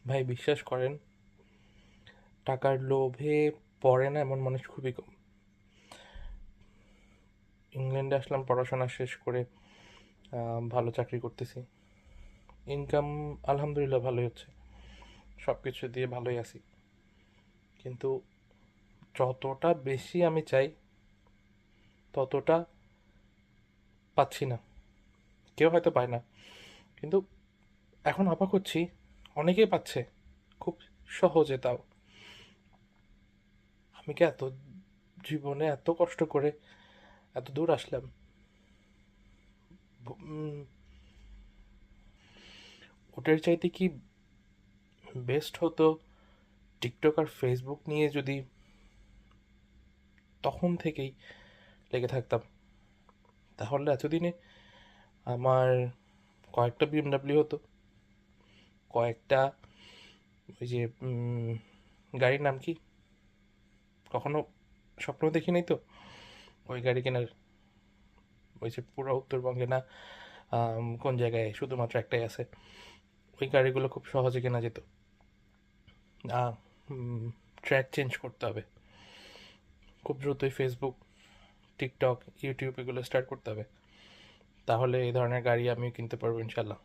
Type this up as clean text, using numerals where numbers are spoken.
ভাই বিশ্বাস করেন, টাকার লোভে পড়ে না এমন মানুষ খুবই কম। ইংল্যান্ডে আসলাম পড়াশোনা শেষ করে, ভালো চাকরি করতেছি, ইনকাম আলহামদুলিল্লাহ ভালোই হচ্ছে, সব কিছু দিয়ে ভালোই আছি। কিন্তু যতটা বেশি আমি চাই ততটা পাচ্ছি না। কেউ হয়তো পায় না, কিন্তু এখন অবাক হচ্ছি অনেকেই পাচ্ছে খুব সহজে। তাও আমি কি এত জীবনে এত কষ্ট করে এত দূর আসলাম, উম, ওটার চাইতে কি বেস্ট হতো টিকটক আর ফেসবুক নিয়ে যদি তখন থেকেই লেগে থাকতাম, তাহলে এতদিনে আমার কয়েকটা বিএমডাব্লিউ হতো, কয়েকটা ওই যে গাড়ির নাম কি, কখনো স্বপ্ন দেখি নাই তো ওই গাড়ি কেনার। ওই যে পুরো উত্তরবঙ্গে না, কোন জায়গায় শুধুমাত্র একটাই আছে, ওই গাড়িগুলো খুব সহজে কেনা যেত। ট্র্যাক চেঞ্জ করতে হবে, খুব দ্রুতই ফেসবুক, টিকটক, ইউটিউব এগুলো স্টার্ট করতে হবে, তাহলে এই ধরনের গাড়ি আমিও কিনতে পারবো ইনশাল্লাহ।